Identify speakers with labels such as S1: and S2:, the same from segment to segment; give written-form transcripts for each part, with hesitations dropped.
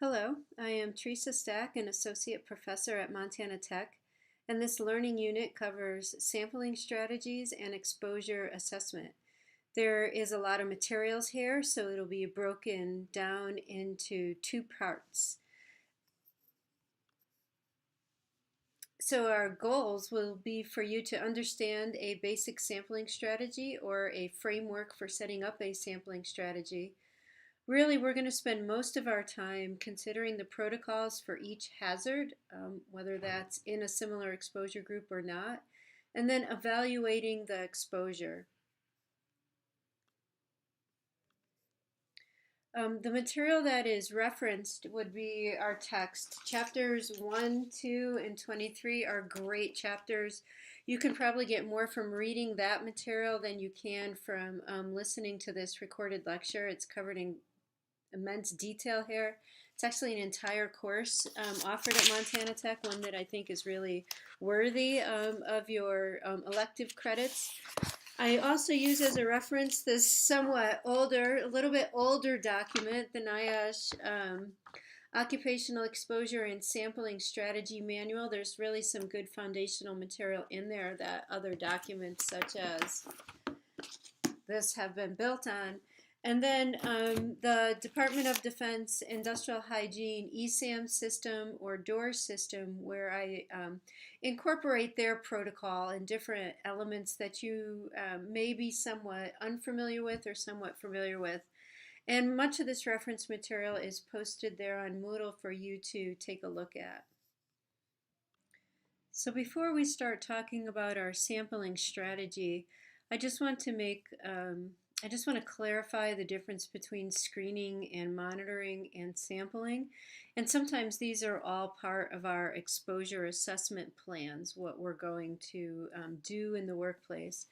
S1: Hello, I am Theresa Stack, an associate professor at Montana Tech, and this learning unit covers sampling strategies and exposure assessment. There is a lot of materials here, so it'll be broken down into two parts. So our goals will be for you to understand a basic sampling strategy or a framework for setting up a sampling strategy. Really, we're going to spend most of our time considering the protocols for each hazard, whether that's in a similar exposure group or not, and then evaluating the exposure. The material that is referenced would be our text. Chapters 1, 2, and 23 are great chapters. You can probably get more from reading that material than you can from listening to this recorded lecture. It's covered in immense detail here. It's actually an entire course offered at Montana Tech, one that I think is really worthy of your elective credits. I also use as a reference this somewhat older, a little bit older document, the NIOSH Occupational Exposure and Sampling Strategy Manual. There's really some good foundational material in there that other documents such as this have been built on. And then the Department of Defense Industrial Hygiene ESAM system or DOOR system, where I incorporate their protocol and different elements that you may be somewhat unfamiliar with or somewhat familiar with. And much of this reference material is posted there on Moodle for you to take a look at. So before we start talking about our sampling strategy, I just want to clarify the difference between screening and monitoring and sampling. And sometimes these are all part of our exposure assessment plans, what we're going to do in the workplace.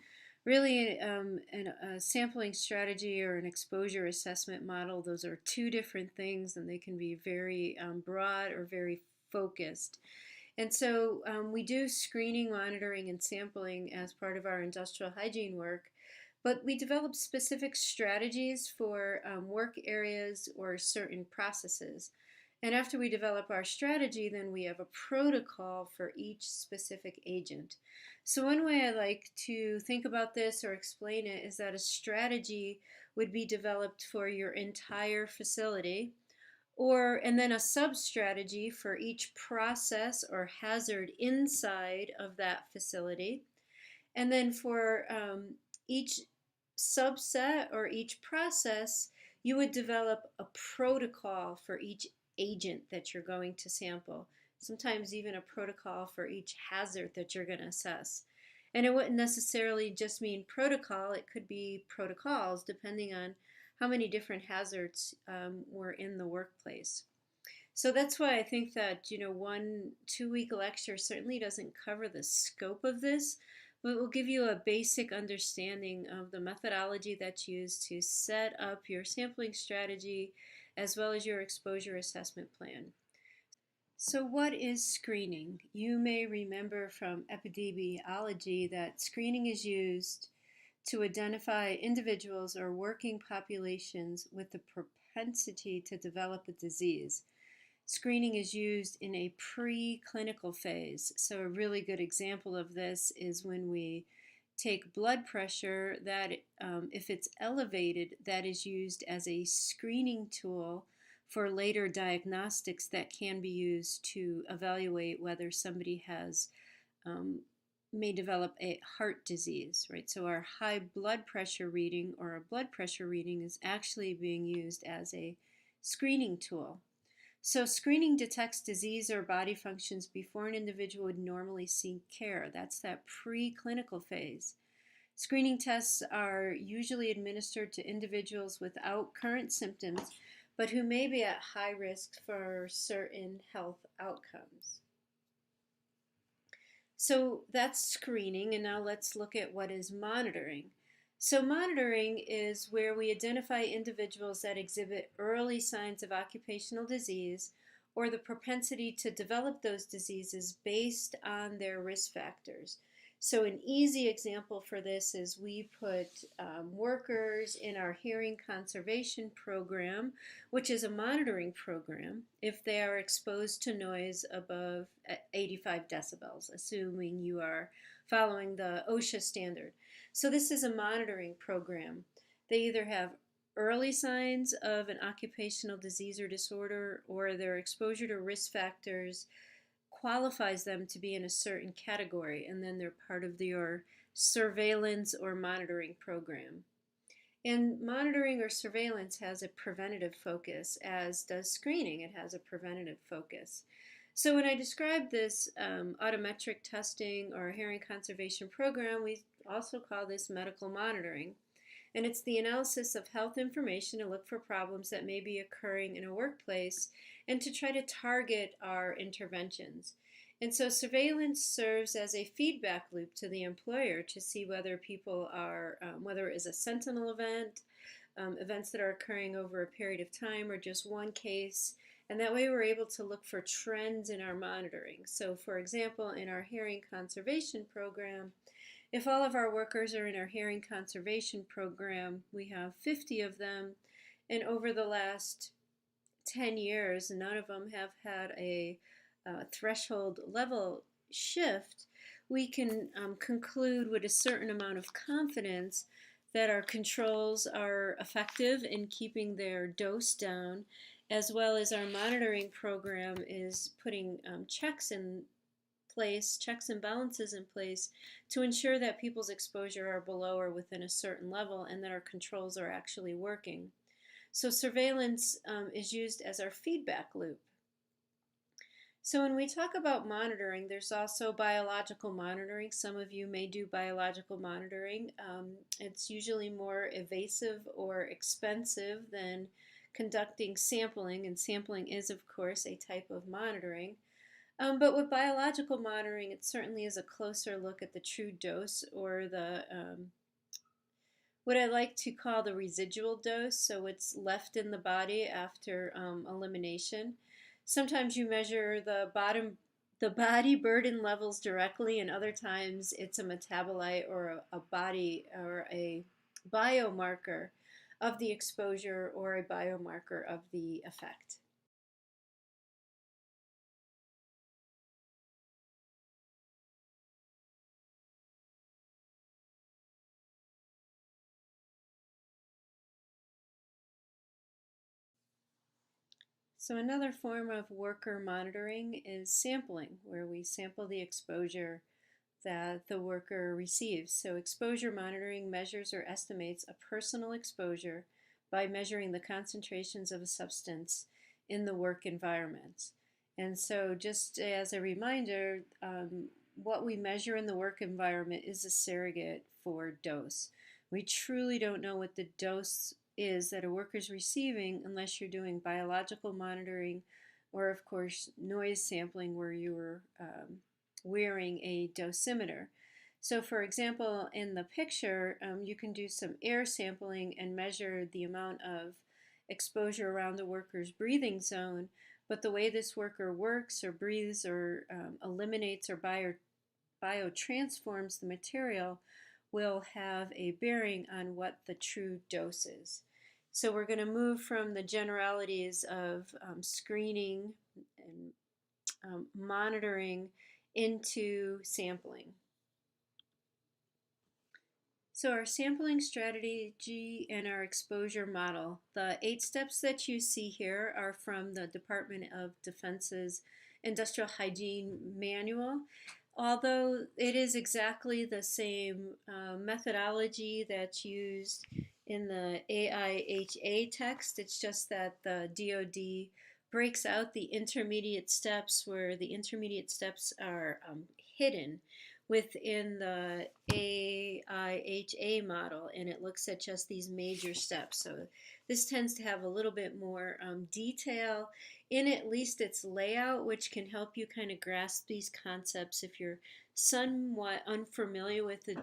S1: Really, a sampling strategy or an exposure assessment model, those are two different things, and they can be very broad or very focused. And so we do screening, monitoring, and sampling as part of our industrial hygiene work. But we develop specific strategies for work areas or certain processes. And after we develop our strategy, then we have a protocol for each specific agent. So one way I like to think about this or explain it is that a strategy would be developed for your entire facility, and then a sub-strategy for each process or hazard inside of that facility. And then for each subset or each process, you would develop a protocol for each agent that you're going to sample. Sometimes even a protocol for each hazard that you're going to assess. And it wouldn't necessarily just mean protocol, it could be protocols depending on how many different hazards were in the workplace. So that's why I think that 1-2 week lecture certainly doesn't cover the scope of this, but will give you a basic understanding of the methodology that's used to set up your sampling strategy as well as your exposure assessment plan. So what is screening? You may remember from epidemiology that screening is used to identify individuals or working populations with the propensity to develop a disease. Screening is used in a preclinical phase. So a really good example of this is when we take blood pressure that if it's elevated, that is used as a screening tool for later diagnostics that can be used to evaluate whether somebody may develop a heart disease, right? So our high blood pressure reading or a blood pressure reading is actually being used as a screening tool. So screening detects disease or body functions before an individual would normally seek care. That's that preclinical phase. Screening tests are usually administered to individuals without current symptoms, but who may be at high risk for certain health outcomes. So that's screening, and now let's look at what is monitoring. So monitoring is where we identify individuals that exhibit early signs of occupational disease or the propensity to develop those diseases based on their risk factors. So an easy example for this is we put workers in our hearing conservation program, which is a monitoring program, if they are exposed to noise above 85 decibels, assuming you are following the OSHA standard. So this is a monitoring program. They either have early signs of an occupational disease or disorder, or their exposure to risk factors qualifies them to be in a certain category, and then they're part of your surveillance or monitoring program. And monitoring or surveillance has a preventative focus, as does screening. It has a preventative focus. So when I describe this audiometric testing or hearing conservation program, we also call this medical monitoring. And it's the analysis of health information to look for problems that may be occurring in a workplace and to try to target our interventions. And so surveillance serves as a feedback loop to the employer to see whether people are, whether it is a sentinel event, events that are occurring over a period of time, or just one case. And that way we're able to look for trends in our monitoring. So for example, in our hearing conservation program, if all of our workers are in our hearing conservation program, we have 50 of them, and over the last 10 years, none of them have had a threshold level shift, we can conclude with a certain amount of confidence that our controls are effective in keeping their dose down, as well as our monitoring program is putting checks and balances in place to ensure that people's exposure are below or within a certain level and that our controls are actually working. So surveillance is used as our feedback loop. So when we talk about monitoring, there's also biological monitoring. Some of you may do biological monitoring. It's usually more evasive or expensive than conducting sampling, and sampling is, of course, a type of monitoring. But with biological monitoring, it certainly is a closer look at the true dose, or the what I like to call the residual dose, so it's left in the body after elimination. Sometimes you measure the body burden levels directly, and other times it's a metabolite or a body or a biomarker of the exposure or a biomarker of the effect. So another form of worker monitoring is sampling, where we sample the exposure that the worker receives. So exposure monitoring measures or estimates a personal exposure by measuring the concentrations of a substance in the work environment. And so just as a reminder, what we measure in the work environment is a surrogate for dose. We truly don't know what the dose is that a worker is receiving unless you're doing biological monitoring, or of course noise sampling, where you were wearing a dosimeter. So for example, in the picture, you can do some air sampling and measure the amount of exposure around the worker's breathing zone, but the way this worker works or breathes or eliminates or biotransforms the material will have a bearing on what the true dose is. So we're going to move from the generalities of screening and monitoring into sampling. So our sampling strategy and our exposure model. The 8 steps that you see here are from the Department of Defense's Industrial Hygiene Manual. Although it is exactly the same methodology that's used in the AIHA text, it's just that the DoD breaks out the intermediate steps, where the intermediate steps are hidden within the AIHA model, and it looks at just these major steps. So this tends to have a little bit more detail in at least its layout, which can help you kind of grasp these concepts if you're somewhat unfamiliar with the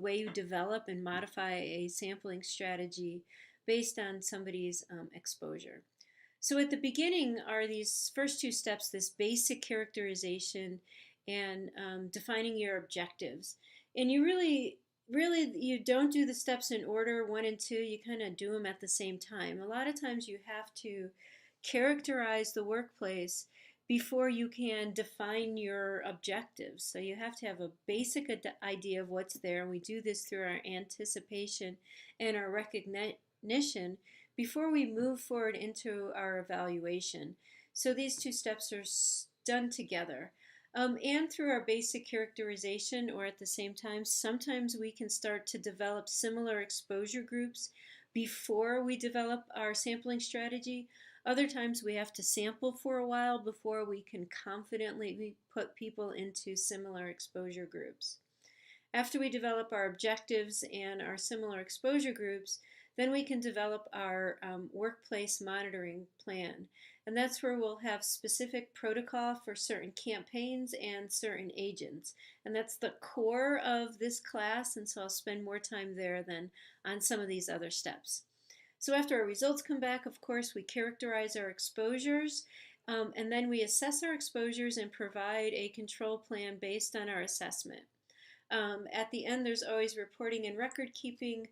S1: way you develop and modify a sampling strategy based on somebody's exposure. So at the beginning are these first 2 steps, this basic characterization and defining your objectives. And you really, you don't do the steps in order, 1 and 2, you kind of do them at the same time. A lot of times you have to characterize the workplace before you can define your objectives. So you have to have a basic idea of what's there, and we do this through our anticipation and our recognition before we move forward into our evaluation. So these two steps are done together. And through our basic characterization, or at the same time, sometimes we can start to develop similar exposure groups before we develop our sampling strategy. Other times we have to sample for a while before we can confidently put people into similar exposure groups. After we develop our objectives and our similar exposure groups, then we can develop our workplace monitoring plan. And that's where we'll have specific protocol for certain campaigns and certain agents. And that's the core of this class, and so I'll spend more time there than on some of these other steps. So after our results come back, of course, we characterize our exposures, and then we assess our exposures and provide a control plan based on our assessment. At the end, there's always reporting and record keeping,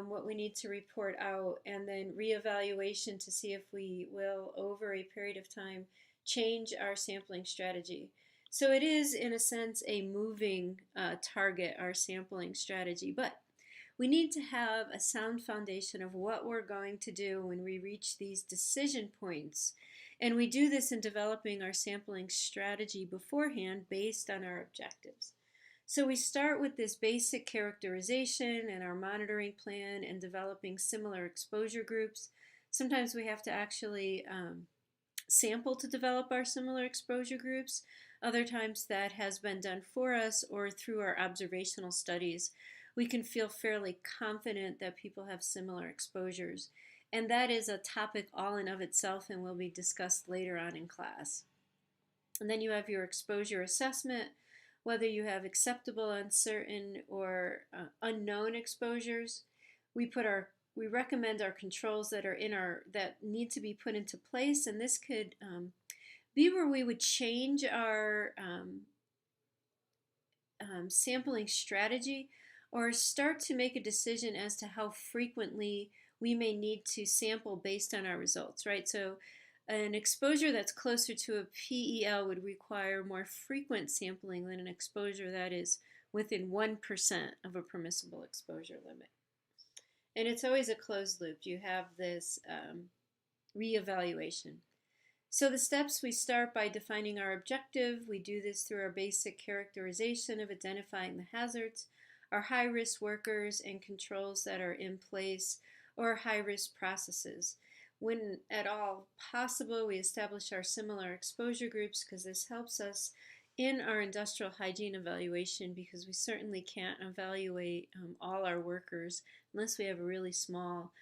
S1: what we need to report out, and then reevaluation to see if we will, over a period of time, change our sampling strategy. So it is, in a sense, a moving target, our sampling strategy, but we need to have a sound foundation of what we're going to do when we reach these decision points. And we do this in developing our sampling strategy beforehand based on our objectives. So we start with this basic characterization and our monitoring plan and developing similar exposure groups. Sometimes we have to actually sample to develop our similar exposure groups. Other times that has been done for us, or through our observational studies, we can feel fairly confident that people have similar exposures. And that is a topic all in of itself and will be discussed later on in class. And then you have your exposure assessment, whether you have acceptable, uncertain, or unknown exposures. We recommend our controls that are that need to be put into place, and this could be where we would change our sampling strategy, or start to make a decision as to how frequently we may need to sample based on our results, right? So an exposure that's closer to a PEL would require more frequent sampling than an exposure that is within 1% of a permissible exposure limit. And it's always a closed loop. You have this reevaluation. So the steps, we start by defining our objective. We do this through our basic characterization of identifying the hazards, our high-risk workers and controls that are in place, or high-risk processes. When at all possible, we establish our similar exposure groups, because this helps us in our industrial hygiene evaluation, because we certainly can't evaluate all our workers unless we have a really small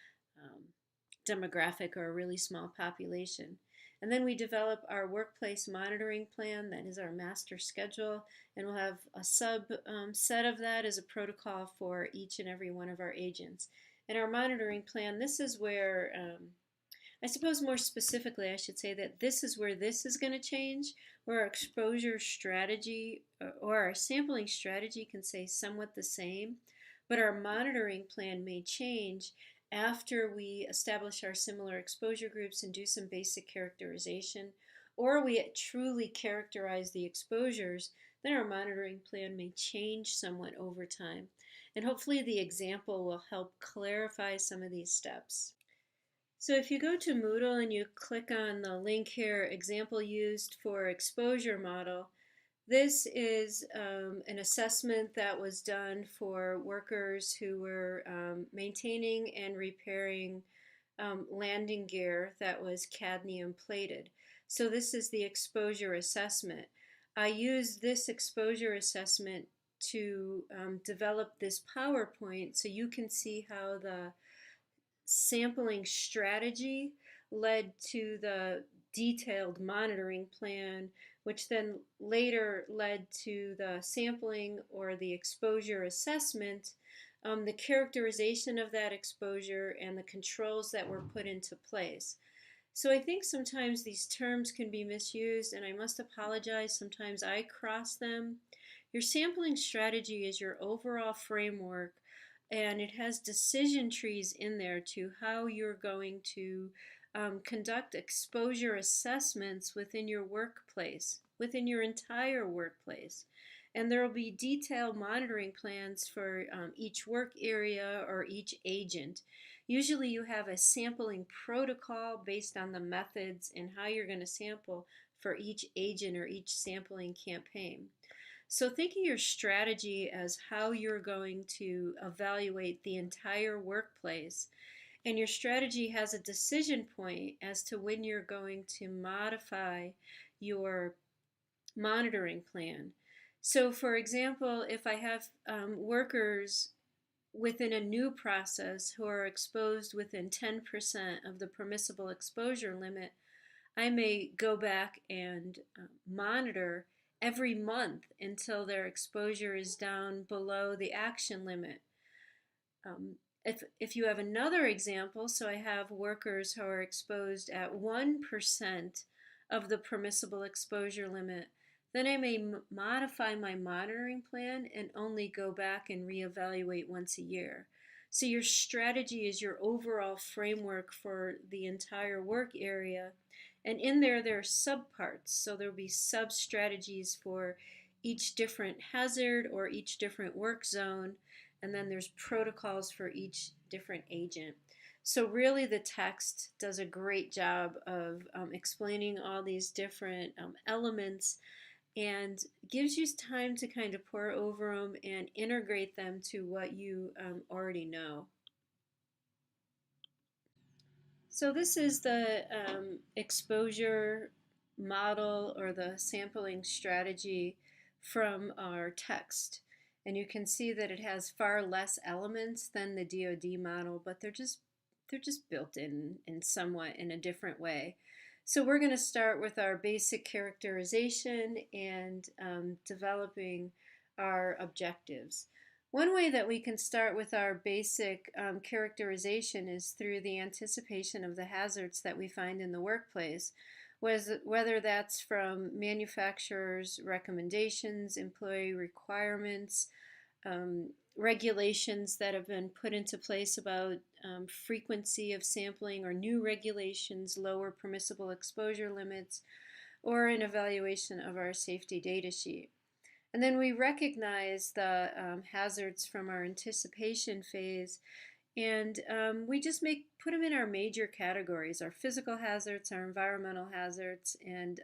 S1: demographic or a really small population. And then we develop our workplace monitoring plan, that is our master schedule, and we'll have a set of that as a protocol for each and every one of our agents. And our monitoring plan, this is where I suppose more specifically I should say that this is where this is going to change, where our exposure strategy or our sampling strategy can stay somewhat the same, but our monitoring plan may change after we establish our similar exposure groups and do some basic characterization, or we truly characterize the exposures. Then our monitoring plan may change somewhat over time. And hopefully the example will help clarify some of these steps. So if you go to Moodle and you click on the link here, example used for exposure model, this is an assessment that was done for workers who were maintaining and repairing landing gear that was cadmium plated. So this is the exposure assessment. I used this exposure assessment to develop this PowerPoint so you can see how the sampling strategy led to the detailed monitoring plan, which then later led to the sampling or the exposure assessment, the characterization of that exposure, and the controls that were put into place. So I think sometimes these terms can be misused, and I must apologize. Sometimes I cross them Your sampling strategy is your overall framework, and it has decision trees in there to how you're going to conduct exposure assessments within your workplace, within your entire workplace. And there will be detailed monitoring plans for each work area or each agent. Usually you have a sampling protocol based on the methods and how you're going to sample for each agent or each sampling campaign. So think of your strategy as how you're going to evaluate the entire workplace. And your strategy has a decision point as to when you're going to modify your monitoring plan. So for example, if I have workers within a new process who are exposed within 10% of the permissible exposure limit, I may go back and monitor every month until their exposure is down below the action limit. If you have another example, so I have workers who are exposed at 1% of the permissible exposure limit, then I may modify my monitoring plan and only go back and reevaluate once a year. So your strategy is your overall framework for the entire work area. And in there are subparts. So there'll be sub-strategies for each different hazard or each different work zone. And then there's protocols for each different agent. So really the text does a great job of explaining all these different elements and gives you time to kind of pour over them and integrate them to what you already know. So this is the exposure model or the sampling strategy from our text. And you can see that it has far less elements than the DoD model, but they're just built in somewhat in a different way. So we're going to start with our basic characterization and developing our objectives. One way that we can start with our basic characterization is through the anticipation of the hazards that we find in the workplace, whether that's from manufacturers' recommendations, employee requirements, regulations that have been put into place about frequency of sampling, or new regulations, lower permissible exposure limits, or an evaluation of our safety data sheet. And then we recognize the hazards from our anticipation phase, and we just put them in our major categories: our physical hazards, our environmental hazards, and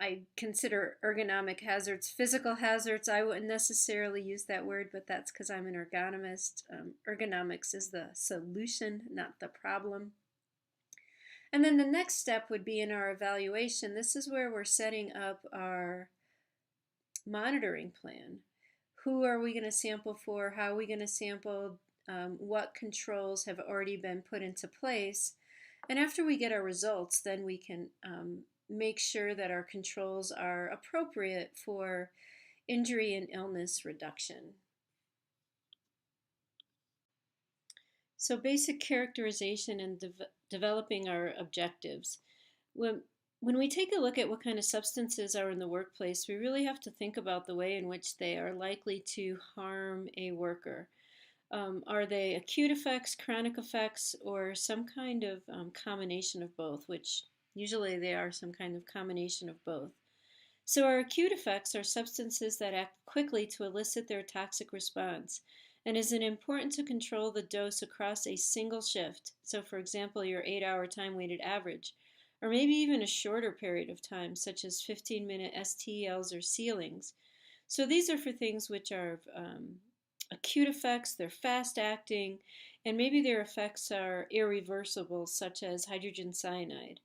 S1: I consider ergonomic hazards physical hazards. I wouldn't necessarily use that word, but that's because I'm an ergonomist. Ergonomics is the solution, not the problem. And then the next step would be in our evaluation. This is where we're setting up our monitoring plan. Who are we going to sample for? How are we going to sample? What controls have already been put into place? And after we get our results, then we can make sure that our controls are appropriate for injury and illness reduction. So basic characterization and developing our objectives. When we take a look at what kind of substances are in the workplace, we really have to think about the way in which they are likely to harm a worker. Are they acute effects, chronic effects, or some kind of combination of both, which usually they are some kind of combination of both. So our acute effects are substances that act quickly to elicit their toxic response, and is it important to control the dose across a single shift. So for example, your 8-hour time-weighted average, or maybe even a shorter period of time, such as 15-minute STLs or sealings. So these are for things which are acute effects, they're fast-acting, and maybe their effects are irreversible, such as hydrogen cyanide.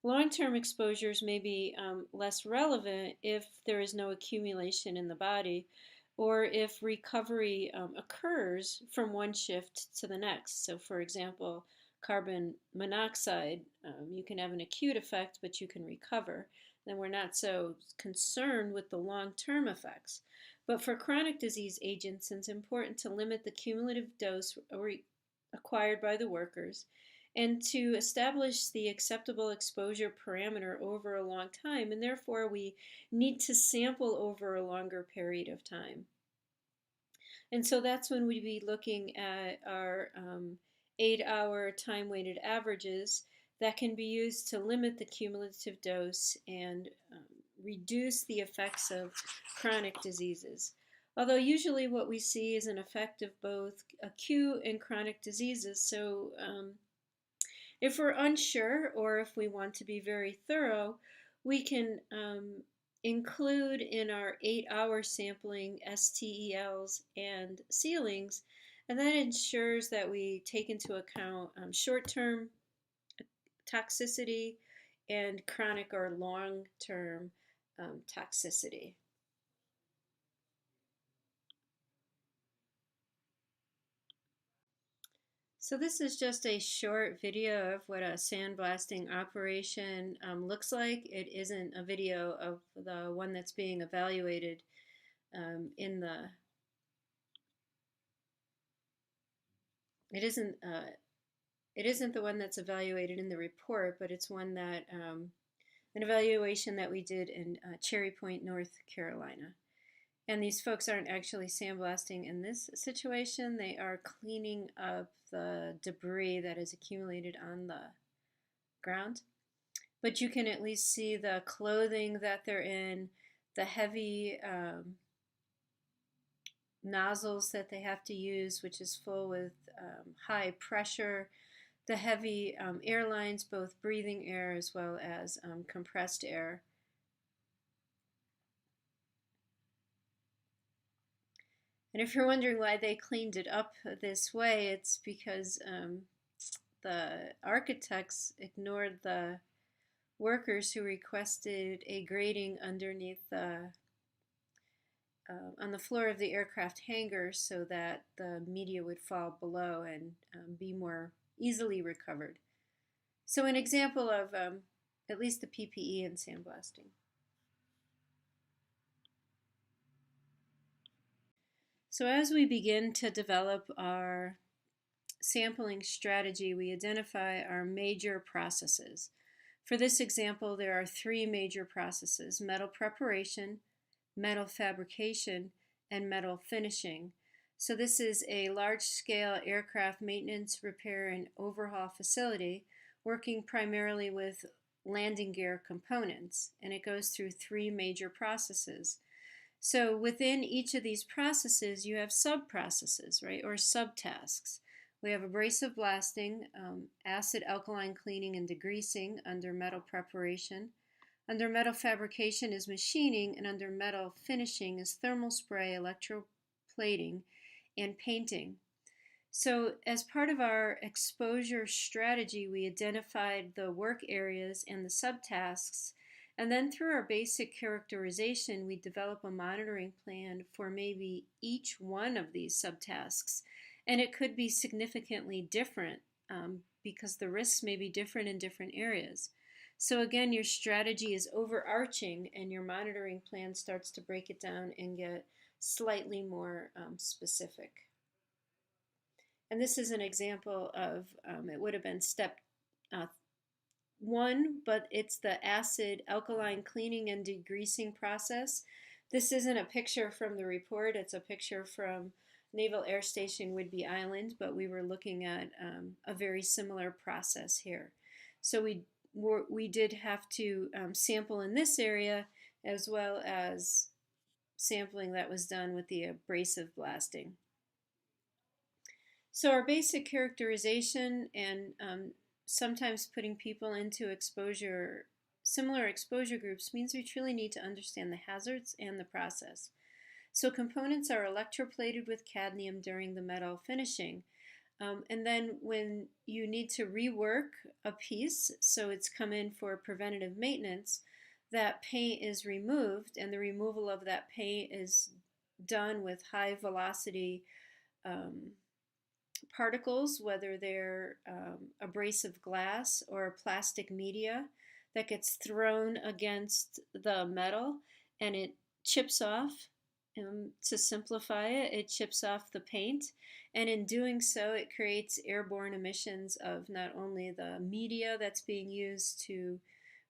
S1: Long-term exposures may be less relevant if there is no accumulation in the body, or if recovery occurs from one shift to the next. So for example, carbon monoxide, you can have an acute effect, but you can recover. Then we're not so concerned with the long-term effects. But for chronic disease agents, it's important to limit the cumulative dose acquired by the workers, and to establish the acceptable exposure parameter over a long time, and therefore we need to sample over a longer period of time. And so that's when we'd be looking at our 8-hour time-weighted averages that can be used to limit the cumulative dose and reduce the effects of chronic diseases. Although usually what we see is an effect of both acute and chronic diseases. So if we're unsure or if we want to be very thorough, we can include in our 8-hour sampling STELs and ceilings, and that ensures that we take into account short-term toxicity and chronic or long-term toxicity. So this is just a short video of what a sandblasting operation looks like. It isn't a video of the one that's being evaluated in the. It isn't the one that's evaluated in the report, but it's one that an evaluation that we did in Cherry Point, North Carolina. And these folks aren't actually sandblasting in this situation. They are cleaning up the debris that is accumulated on the ground. But you can at least see the clothing that they're in, the heavy nozzles that they have to use, which is full with high pressure, the heavy air lines, both breathing air as well as compressed air. And if you're wondering why they cleaned it up this way, it's because the architects ignored the workers who requested a grating underneath the on the floor of the aircraft hangar so that the media would fall below and be more easily recovered. So an example of at least the PPE and sandblasting. So as we begin to develop our sampling strategy, we identify our major processes. For this example, there are 3 major processes: metal preparation, metal fabrication, and metal finishing. So this is a large-scale aircraft maintenance, repair, and overhaul facility working primarily with landing gear components, and it goes through 3 major processes. So within each of these processes, you have sub-processes, right, or subtasks. We have abrasive blasting, acid alkaline cleaning and degreasing under metal preparation. Under metal fabrication is machining, and under metal finishing is thermal spray, electroplating, and painting. So as part of our exposure strategy, we identified the work areas and the subtasks. And then through our basic characterization, we develop a monitoring plan for maybe each one of these subtasks. And it could be significantly different because the risks may be different in different areas. So again, your strategy is overarching and your monitoring plan starts to break it down and get slightly more specific. And this is an example of, it would have been step 1, but it's the acid alkaline cleaning and degreasing process. This isn't a picture from the report, it's a picture from Naval Air Station Whidbey Island, but we were looking at a very similar process here. So we did have to sample in this area as well as sampling that was done with the abrasive blasting. So our basic characterization and sometimes putting people into similar exposure groups means we truly need to understand the hazards and the process. So components are electroplated with cadmium during the metal finishing. And then when you need to rework a piece, so it's come in for preventative maintenance, that paint is removed, and the removal of that paint is done with high velocity particles, whether they're abrasive glass or plastic media that gets thrown against the metal and it chips off To simplify it, it chips off the paint, and in doing so, it creates airborne emissions of not only the media that's being used to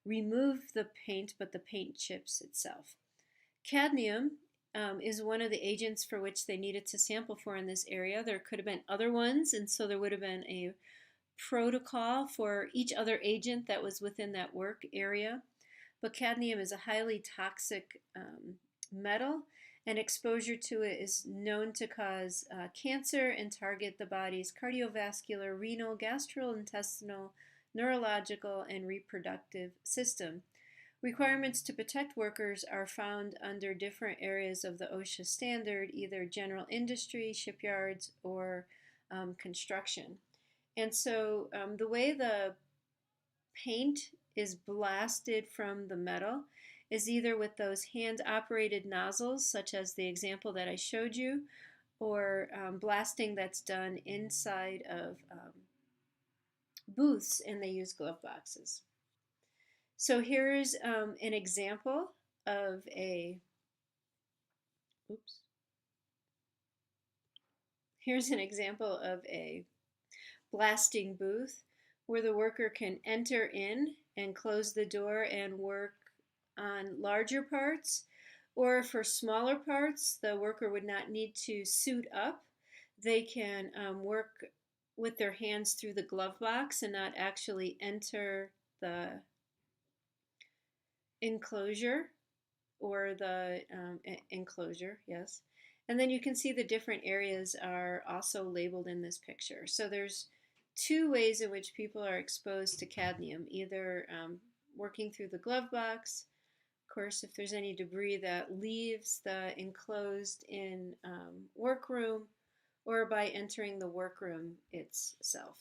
S1: remove the paint, but the paint chips itself. Cadmium is one of the agents for which they needed to sample for in this area. There could have been other ones, and so there would have been a protocol for each other agent that was within that work area. But cadmium is a highly toxic metal, and exposure to it is known to cause cancer and target the body's cardiovascular, renal, gastrointestinal, neurological, and reproductive system. Requirements to protect workers are found under different areas of the OSHA standard, either general industry, shipyards, or construction. And so the way the paint is blasted from the metal is either with those hand-operated nozzles, such as the example that I showed you, or blasting that's done inside of booths, and they use glove boxes. So here's an example of a, oops. Here's an example of a blasting booth where the worker can enter in and close the door and work on larger parts, or for smaller parts, the worker would not need to suit up. They can work with their hands through the glove box and not actually enter the enclosure or the enclosure, yes. And then you can see the different areas are also labeled in this picture. So there's two ways in which people are exposed to cadmium, either working through the glove box. Of course, if there's any debris that leaves the enclosed in workroom, or by entering the workroom itself.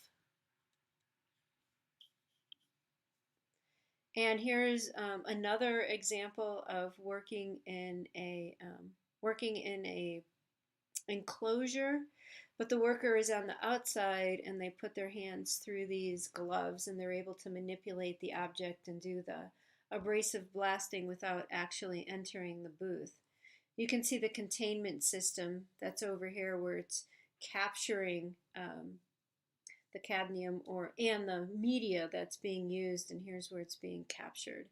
S1: And here's another example of working in a enclosure, but the worker is on the outside and they put their hands through these gloves and they're able to manipulate the object and do the abrasive blasting without actually entering the booth. You can see the containment system that's over here where it's capturing the cadmium and the media that's being used, and here's where it's being captured.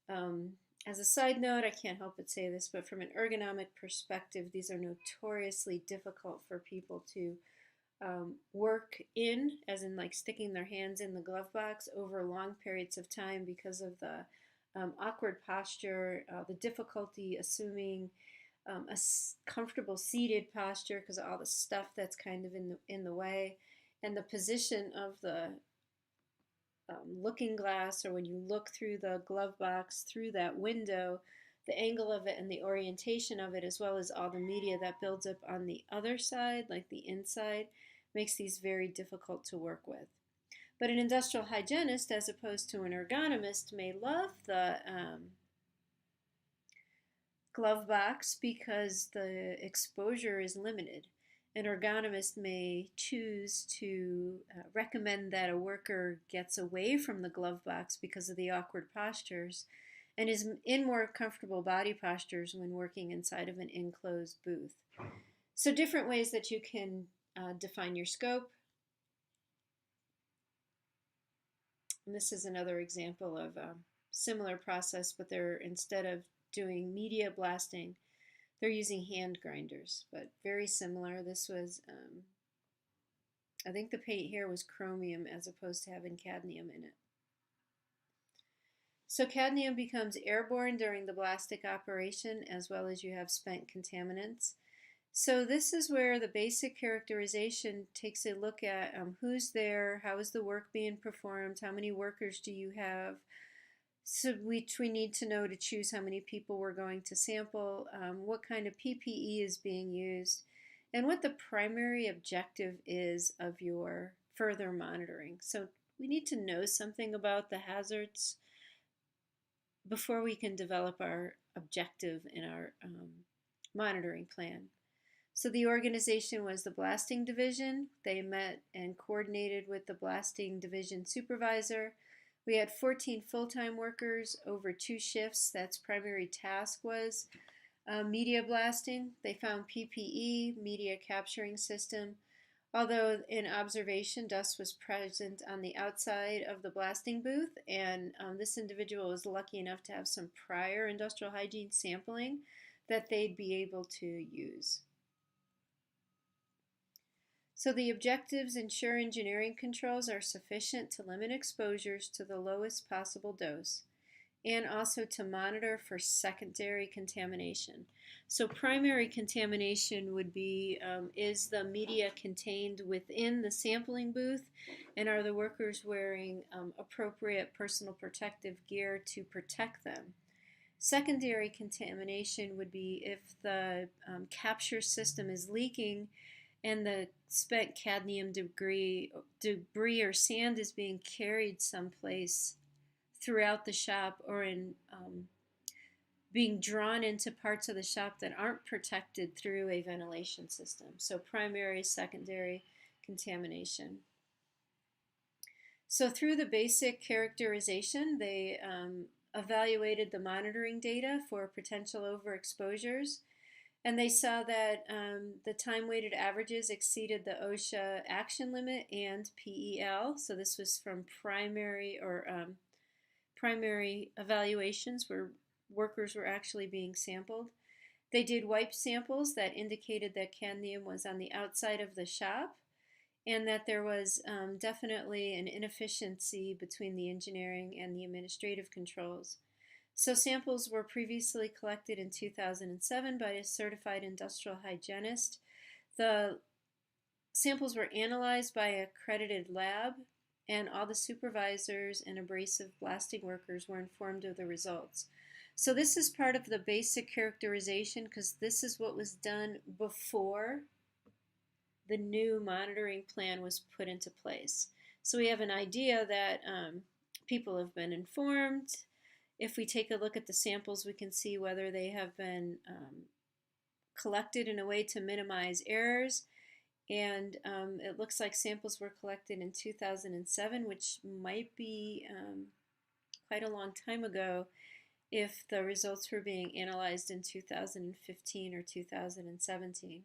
S1: As a side note, I can't help but say this, but from an ergonomic perspective, these are notoriously difficult for people to work in, as in like sticking their hands in the glove box over long periods of time because of the awkward posture, the difficulty assuming a comfortable seated posture because of all the stuff that's kind of in the way, and the position of the looking glass, or when you look through the glove box through that window, the angle of it and the orientation of it, as well as all the media that builds up on the other side, like the inside, makes these very difficult to work with. But an industrial hygienist, as opposed to an ergonomist, may love the glove box because the exposure is limited. An ergonomist may choose to recommend that a worker gets away from the glove box because of the awkward postures and is in more comfortable body postures when working inside of an enclosed booth. So different ways that you can define your scope. And this is another example of a similar process, but they're, instead of doing media blasting, they're using hand grinders, but very similar. This was, I think the paint here was chromium as opposed to having cadmium in it. So cadmium becomes airborne during the blasting operation, as well as you have spent contaminants. So this is where the basic characterization takes a look at who's there, how is the work being performed, how many workers do you have, so which we need to know to choose how many people we're going to sample, what kind of PPE is being used, and what the primary objective is of your further monitoring. So we need to know something about the hazards before we can develop our objective in our monitoring plan. So the organization was the blasting division. They met and coordinated with the blasting division supervisor. We had 14 full-time workers over 2 shifts. That's primary task was Media blasting, they found PPE, media capturing system. Although in observation, dust was present on the outside of the blasting booth, and this individual was lucky enough to have some prior industrial hygiene sampling that they'd be able to use. So the objectives ensure engineering controls are sufficient to limit exposures to the lowest possible dose, and also to monitor for secondary contamination. So primary contamination would be, is the media contained within the sampling booth, and are the workers wearing appropriate personal protective gear to protect them? Secondary contamination would be if the capture system is leaking and the spent cadmium debris or sand is being carried someplace throughout the shop, or in being drawn into parts of the shop that aren't protected through a ventilation system. So primary, secondary contamination. So through the basic characterization, they evaluated the monitoring data for potential overexposures, and they saw that the time-weighted averages exceeded the OSHA action limit and PEL. So this was from primary evaluations where workers were actually being sampled. They did wipe samples that indicated that cadmium was on the outside of the shop, and that there was definitely an inefficiency between the engineering and the administrative controls. So samples were previously collected in 2007 by a certified industrial hygienist. The samples were analyzed by an accredited lab, and all the supervisors and abrasive blasting workers were informed of the results. So this is part of the basic characterization, because this is what was done before the new monitoring plan was put into place. So we have an idea that people have been informed. If we take a look at the samples, we can see whether they have been collected in a way to minimize errors. And it looks like samples were collected in 2007, which might be quite a long time ago if the results were being analyzed in 2015 or 2017.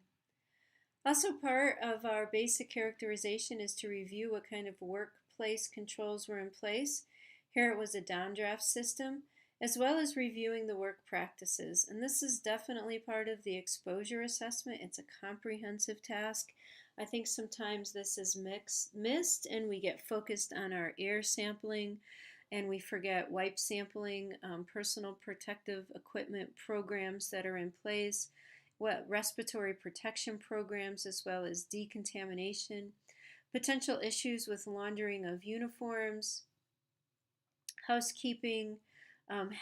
S1: Also, part of our basic characterization is to review what kind of workplace controls were in place. Here it was a downdraft system, as well as reviewing the work practices. And this is definitely part of the exposure assessment. It's a comprehensive task. I think sometimes this is missed, and we get focused on our air sampling, and we forget wipe sampling, personal protective equipment programs that are in place, what respiratory protection programs, as well as decontamination, potential issues with laundering of uniforms, housekeeping,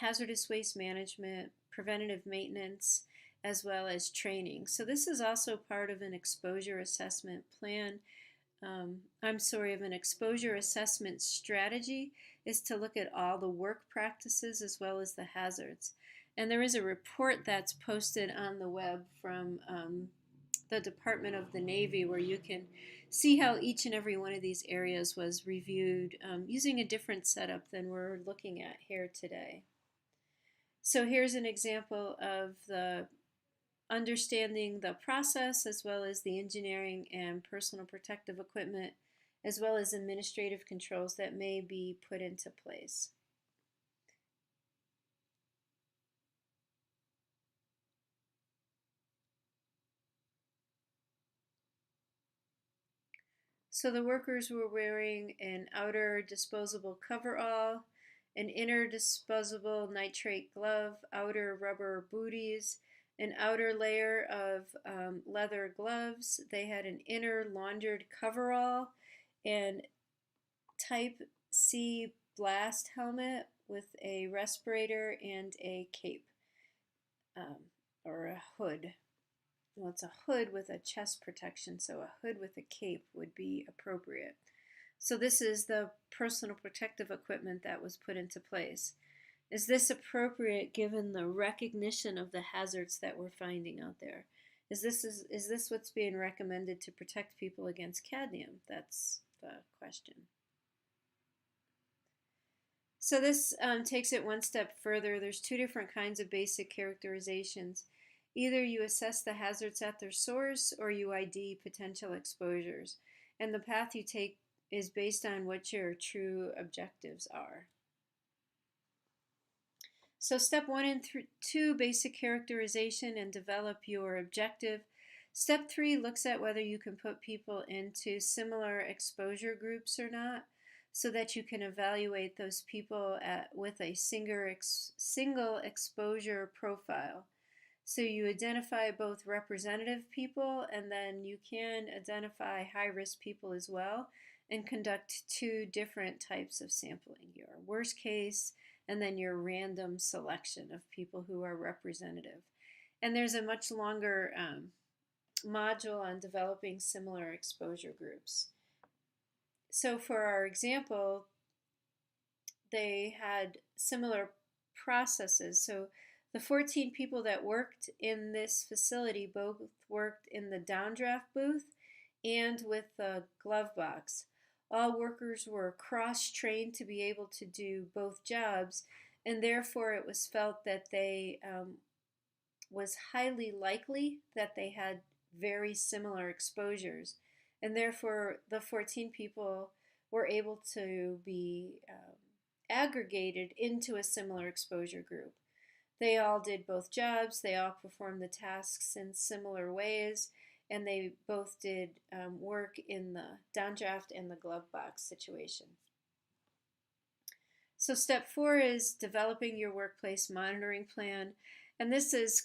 S1: hazardous waste management, preventative maintenance, as well as training. So this is also part of an exposure assessment plan. Of an exposure assessment strategy is to look at all the work practices as well as the hazards. And there is a report that's posted on the web from the Department of the Navy where you can see how each and every one of these areas was reviewed using a different setup than we're looking at here today. So here's an example of the understanding the process as well as the engineering and personal protective equipment as well as administrative controls that may be put into place. So the workers were wearing an outer disposable coverall, an inner disposable nitrate glove, outer rubber booties, an outer layer of leather gloves. They had an inner laundered coverall and type C blast helmet with a respirator and a cape or a hood. Well, it's a hood with a chest protection, so a hood with a cape would be appropriate. So this is the personal protective equipment that was put into place. Is this appropriate given the recognition of the hazards that we're finding out there? Is this what's being recommended to protect people against cadmium? That's the question. So this takes it one step further. There's two different kinds of basic characterizations. Either you assess the hazards at their source or you ID potential exposures. And the path you take is based on what your true objectives are. So step 1 and 2, basic characterization and develop your objective. Step 3 looks at whether you can put people into similar exposure groups or not, so that you can evaluate those people with a single exposure profile. So you identify both representative people, and then you can identify high-risk people as well, and conduct 2 different types of sampling: your worst case and then your random selection of people who are representative. And there's a much longer module on developing similar exposure groups. So for our example, they had similar processes. So the 14 people that worked in this facility both worked in the downdraft booth and with the glove box. All workers were cross-trained to be able to do both jobs, and therefore it was felt that they was highly likely that they had very similar exposures, and therefore the 14 people were able to be aggregated into a similar exposure group. They all did both jobs, they all performed the tasks in similar ways, and they both did work in the downdraft and the glove box situation. So step 4 is developing your workplace monitoring plan. And this is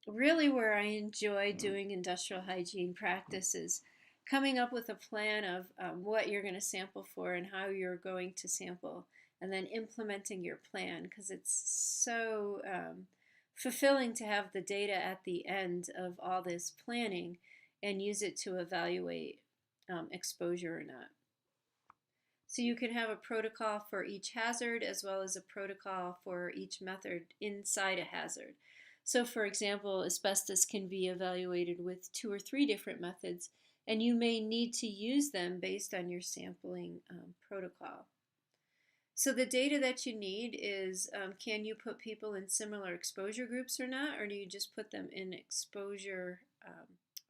S1: really where I enjoy doing industrial hygiene practices, coming up with a plan of what you're going to sample for and how you're going to sample, and then implementing your plan, because it's so fulfilling to have the data at the end of all this planning and use it to evaluate exposure or not. So you can have a protocol for each hazard as well as a protocol for each method inside a hazard. So for example, asbestos can be evaluated with 2 or 3 different methods, and you may need to use them based on your sampling protocol. So the data that you need is, can you put people in similar exposure groups or not, or do you just put them in exposure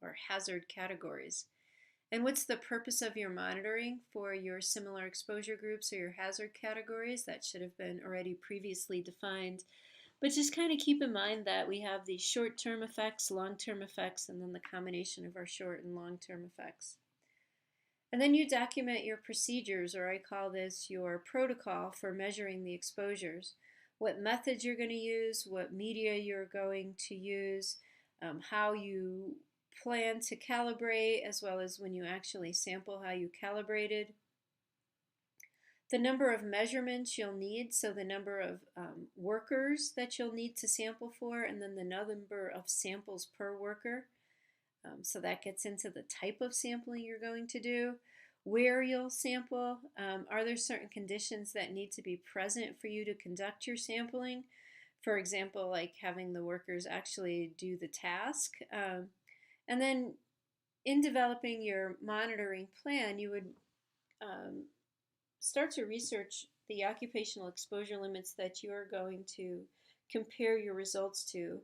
S1: or hazard categories? And what's the purpose of your monitoring for your similar exposure groups or your hazard categories? That should have been already previously defined. But just kind of keep in mind that we have these short-term effects, long-term effects, and then the combination of our short and long-term effects. And then you document your procedures, or I call this your protocol for measuring the exposures. What methods you're going to use, what media you're going to use, how you plan to calibrate, as well as when you actually sample how you calibrated. The number of measurements you'll need, so the number of workers that you'll need to sample for, and then the number of samples per worker. So that gets into the type of sampling you're going to do, where you'll sample. Are there certain conditions that need to be present for you to conduct your sampling? For example, like having the workers actually do the task. And then in developing your monitoring plan, you would start to research the occupational exposure limits that you're going to compare your results to.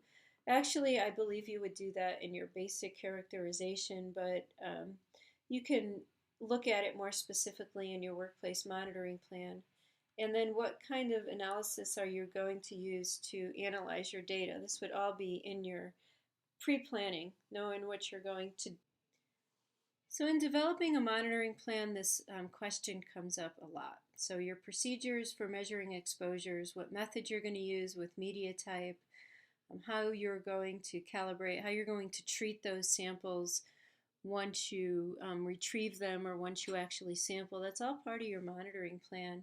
S1: Actually, I believe you would do that in your basic characterization, but you can look at it more specifically in your workplace monitoring plan. And then what kind of analysis are you going to use to analyze your data? This would all be in your pre-planning, knowing what you're going to do. So in developing a monitoring plan, this question comes up a lot. So your procedures for measuring exposures, what method you're going to use with media type, how you're going to calibrate, how you're going to treat those samples once you retrieve them or once you actually sample. That's all part of your monitoring plan,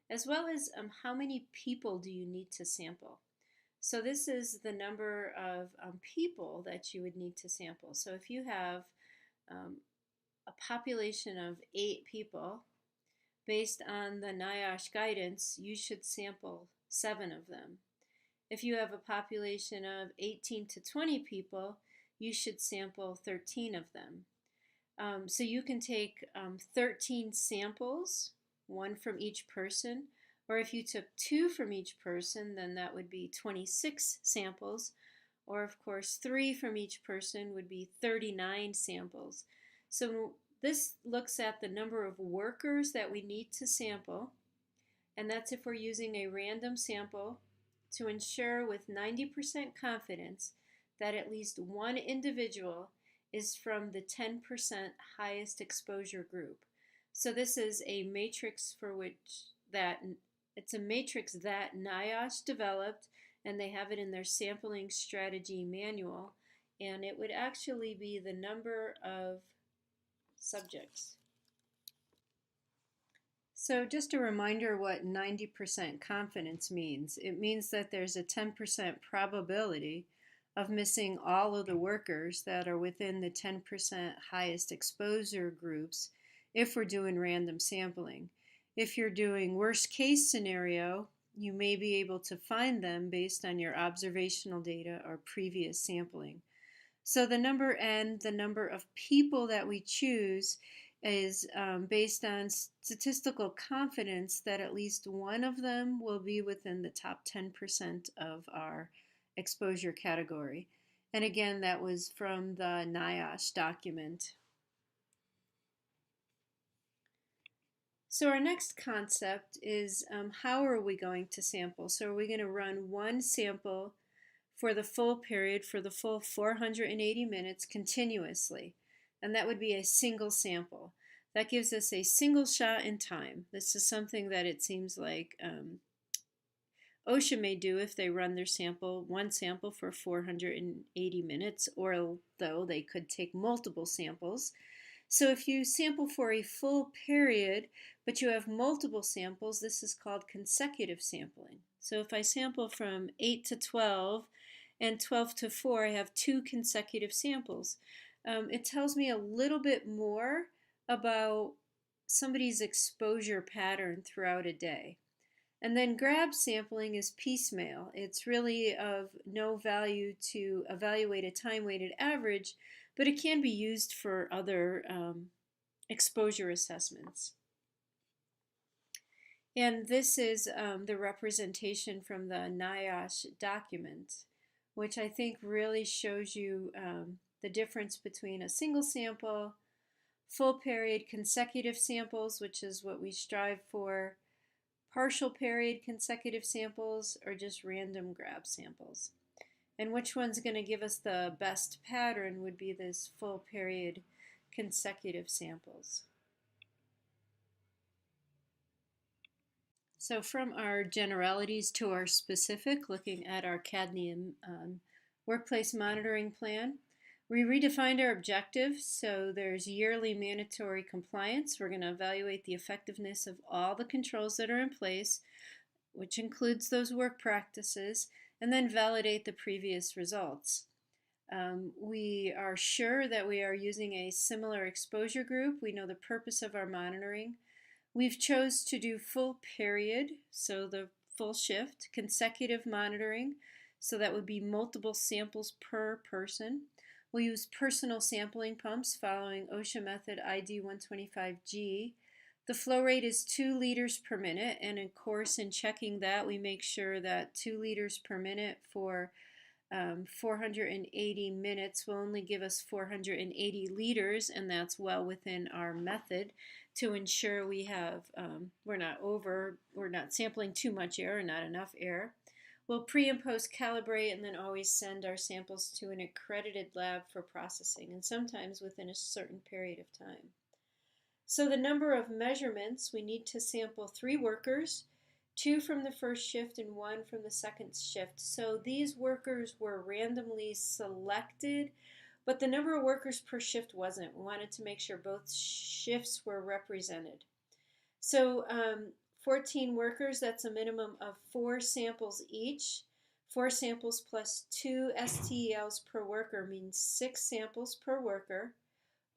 S1: as well as how many people do you need to sample. So this is the number of people that you would need to sample. So if you have a population of 8 people, based on the NIOSH guidance, you should sample 7 of them. If you have a population of 18 to 20 people, you should sample 13 of them. So you can take 13 samples, 1 from each person, or if you took 2 from each person, then that would be 26 samples. or of course 3 from each person would be 39 samples. So this looks at the number of workers that we need to sample, and that's if we're using a random sample to ensure with 90% confidence that at least one individual is from the 10% highest exposure group. So this is a matrix it's a matrix that NIOSH developed, and they have it in their sampling strategy manual, and it would actually be the number of subjects. So just a reminder what 90% confidence means. It means that there's a 10% probability of missing all of the workers that are within the 10% highest exposure groups if we're doing random sampling. If you're doing worst case scenario, you may be able to find them based on your observational data or previous sampling. So the number n, the number of people that we choose, is based on statistical confidence that at least one of them will be within the top 10% of our exposure category. And again, that was from the NIOSH document. So our next concept is how are we going to sample? So are we going to run one sample for the full period, for the full 480 minutes continuously? And that would be a single sample. That gives us a single shot in time. This is something that it seems like OSHA may do if they run their one sample for 480 minutes, or though they could take multiple samples. So if you sample for a full period, but you have multiple samples, this is called consecutive sampling. So if I sample from 8 to 12 and 12 to 4, I have 2 consecutive samples. It tells me a little bit more about somebody's exposure pattern throughout a day. And then grab sampling is piecemeal. It's really of no value to evaluate a time-weighted average, but it can be used for other exposure assessments. And this is the representation from the NIOSH document, which I think really shows you the difference between a single sample, full period consecutive samples, which is what we strive for, partial period consecutive samples, or just random grab samples. And which one's going to give us the best pattern would be this full period consecutive samples. So from our generalities to our specific, looking at our cadmium workplace monitoring plan, we redefined our objectives. So there's yearly mandatory compliance. We're going to evaluate the effectiveness of all the controls that are in place, which includes those work practices, and then validate the previous results. We are sure that we are using a similar exposure group. We know the purpose of our monitoring. We've chose to do full period, so the full shift, consecutive monitoring, so that would be multiple samples per person. We'll use personal sampling pumps following OSHA method ID 125G. The flow rate is 2 liters per minute, and of course in checking that we make sure that 2 liters per minute for 480 minutes will only give us 480 liters, and that's well within our method to ensure we have we're not sampling too much air or not enough air. We'll pre and post calibrate and then always send our samples to an accredited lab for processing, and sometimes within a certain period of time. So the number of measurements, we need to sample 3 workers, 2 from the first shift and 1 from the second shift. So these workers were randomly selected, but the number of workers per shift wasn't. We wanted to make sure both shifts were represented. So 14 workers, that's a minimum of 4 samples each. 4 samples plus 2 STELs per worker means 6 samples per worker,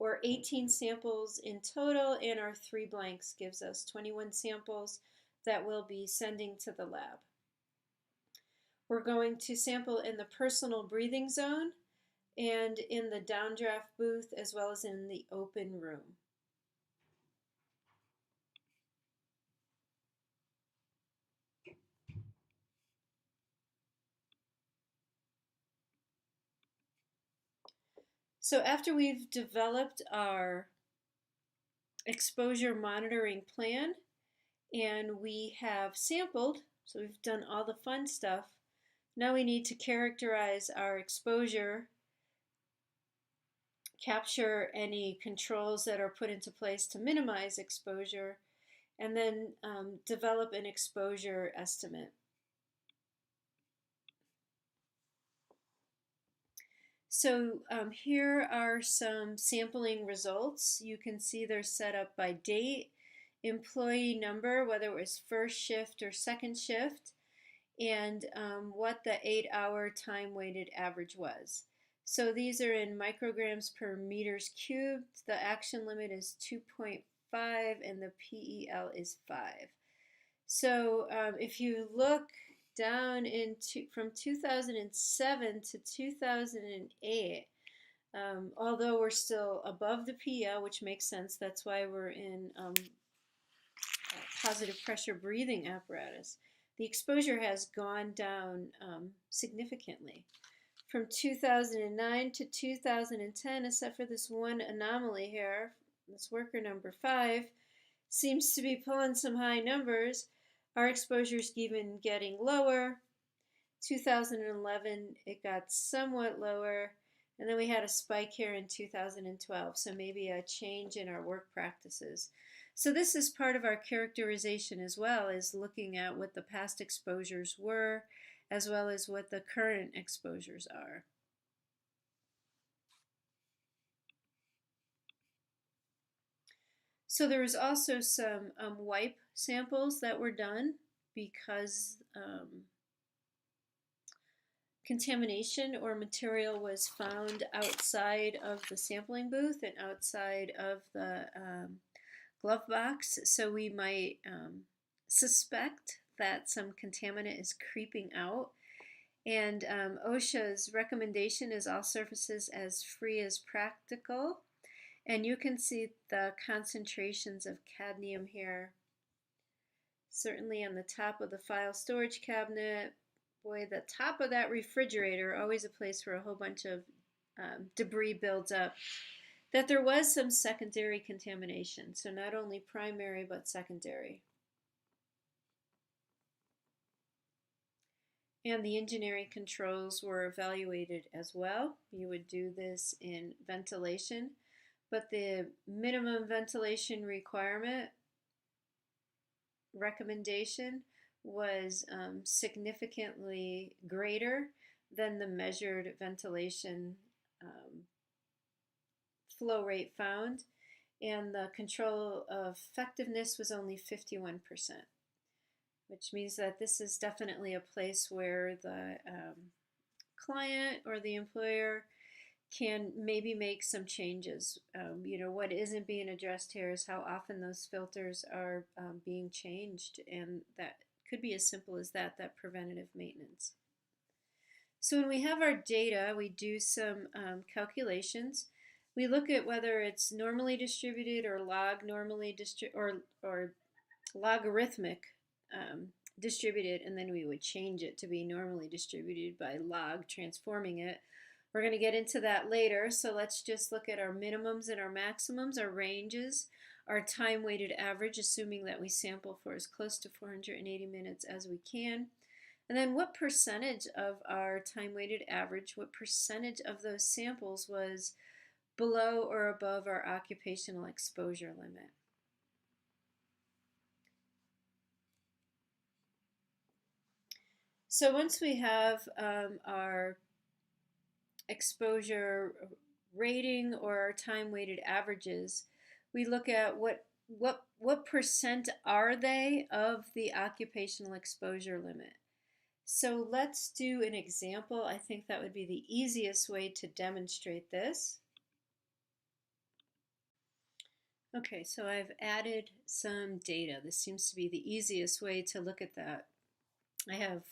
S1: or 18 samples in total, and our 3 blanks gives us 21 samples that we'll be sending to the lab. We're going to sample in the personal breathing zone and in the downdraft booth, as well as in the open room. So after we've developed our exposure monitoring plan and we have sampled, so we've done all the fun stuff, now we need to characterize our exposure, capture any controls that are put into place to minimize exposure, and then develop an exposure estimate. So here are some sampling results. You can see they're set up by date, employee number, whether it was first shift or second shift, and what the 8-hour time-weighted average was. So these are in micrograms per meters cubed. The action limit is 2.5 and the PEL is 5. So if you look down from 2007 to 2008, although we're still above the PEL, which makes sense, that's why we're in positive pressure breathing apparatus, the exposure has gone down significantly. From 2009 to 2010, except for this one anomaly here, this worker number 5 seems to be pulling some high numbers. Our exposure's even getting lower. 2011, it got somewhat lower. And then we had a spike here in 2012, so maybe a change in our work practices. So this is part of our characterization as well, is looking at what the past exposures were, as well as what the current exposures are. So there was also some wipe samples that were done because contamination or material was found outside of the sampling booth and outside of the glove box. So we might suspect that some contaminant is creeping out. And OSHA's recommendation is all surfaces as free as practical. And you can see the concentrations of cadmium here. Certainly on the top of the file storage cabinet. Boy, the top of that refrigerator, always a place where a whole bunch of debris builds up. That there was some secondary contamination. So not only primary, but secondary. And the engineering controls were evaluated as well. You would do this in ventilation. But the minimum ventilation requirement recommendation was significantly greater than the measured ventilation flow rate found, and the control of effectiveness was only 51%, which means that this is definitely a place where the client or the employer can maybe make some changes. What isn't being addressed here is how often those filters are being changed, and that could be as simple as that preventative maintenance. So when we have our data, we do some calculations. We look at whether it's normally distributed or logarithmic distributed, and then we would change it to be normally distributed by log, transforming it. We're going to get into that later, so let's just look at our minimums and our maximums, our ranges, our time-weighted average, assuming that we sample for as close to 480 minutes as we can. And then what percentage of our time-weighted average, what percentage of those samples was below or above our occupational exposure limit. So once we have our exposure rating or our time-weighted averages, we look at what percent are they of the occupational exposure limit. So let's do an example. I think that would be the easiest way to demonstrate this. Okay, so I've added some data. This seems to be the easiest way to look at that. I have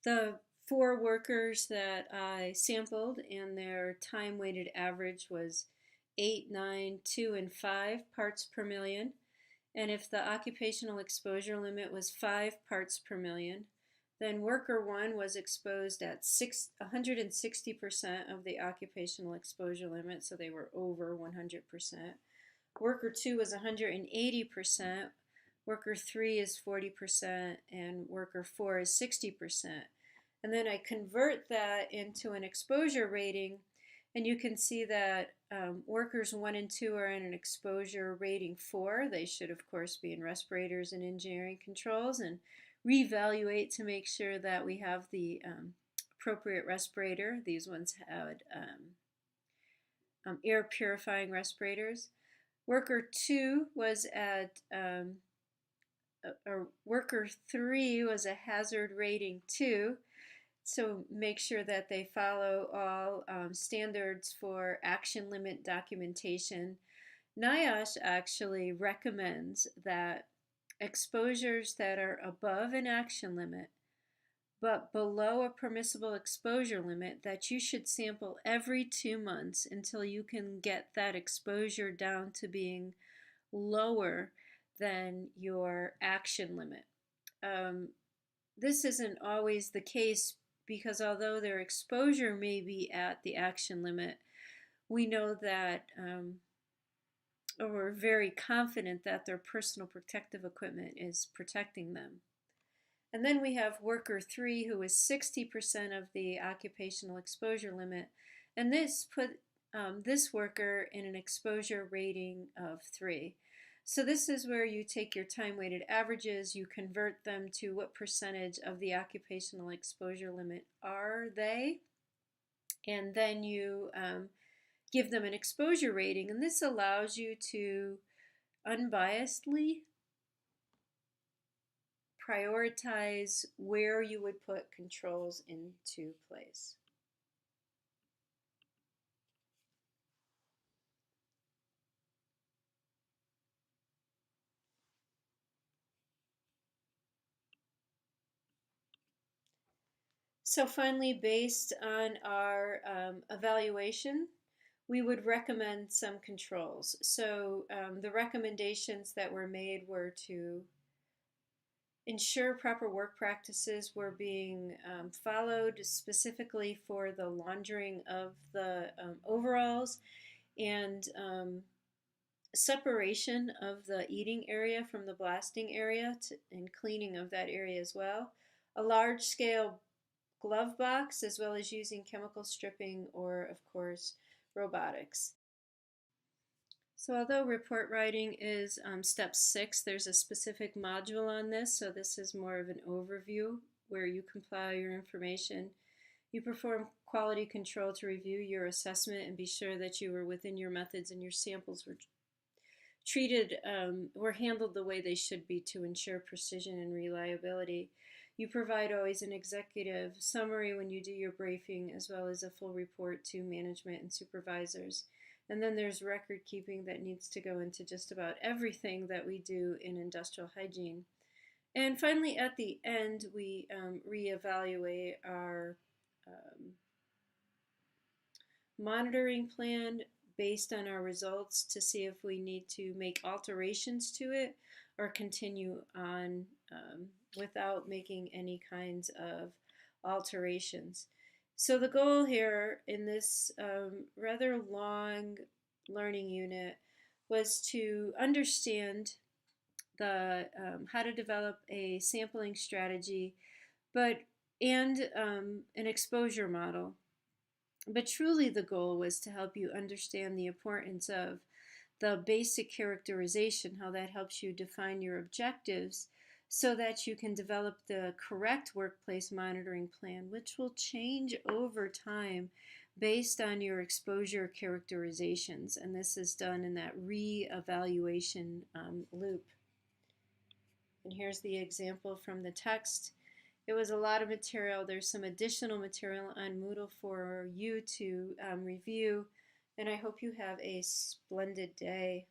S1: the 4 workers that I sampled, and their time-weighted average was 8, 9, 2, and 5 parts per million. And if the occupational exposure limit was 5 parts per million, Then worker 1 was exposed at 160% of the occupational exposure limit, so they were over 100%. Worker 2 was 180%, worker 3 is 40%, and worker 4 is 60%. And then I convert that into an exposure rating, and you can see that workers 1 and 2 are in an exposure rating 4. They should, of course, be in respirators and engineering controls, and reevaluate to make sure that we have the appropriate respirator. These ones had air purifying respirators. Worker 2 was at, or worker 3 was a hazard rating 2. So make sure that they follow all standards for action limit documentation. NIOSH actually recommends that exposures that are above an action limit but below a permissible exposure limit, that you should sample every 2 months until you can get that exposure down to being lower than your action limit. This isn't always the case, because although their exposure may be at the action limit, we know that, or we're very confident that their personal protective equipment is protecting them. And then we have worker 3, who is 60% of the occupational exposure limit, and this put this worker in an exposure rating of 3. So this is where you take your time-weighted averages, you convert them to what percentage of the occupational exposure limit are they, and then you give them an exposure rating, and this allows you to unbiasedly prioritize where you would put controls into place. So finally, based on our evaluation, we would recommend some controls. So the recommendations that were made were to ensure proper work practices were being followed, specifically for the laundering of the overalls, and separation of the eating area from the blasting area, and cleaning of that area as well. A large-scale glove box, as well as using chemical stripping or, of course, robotics. So although report writing is step 6, there's a specific module on this, so this is more of an overview where you compile your information. You perform quality control to review your assessment and be sure that you were within your methods and your samples were treated, were handled the way they should be to ensure precision and reliability. You provide always an executive summary when you do your briefing, as well as a full report to management and supervisors. And then there's record keeping that needs to go into just about everything that we do in industrial hygiene. And finally, at the end, we reevaluate our monitoring plan based on our results to see if we need to make alterations to it or continue on without making any kinds of alterations. So the goal here in this rather long learning unit was to understand the how to develop a sampling strategy, and an exposure model. But truly the goal was to help you understand the importance of the basic characterization, how that helps you define your objectives so that you can develop the correct workplace monitoring plan, which will change over time based on your exposure characterizations. And this is done in that re-evaluation loop. And here's the example from the text. It was a lot of material. There's some additional material on Moodle for you to review, and I hope you have a splendid day.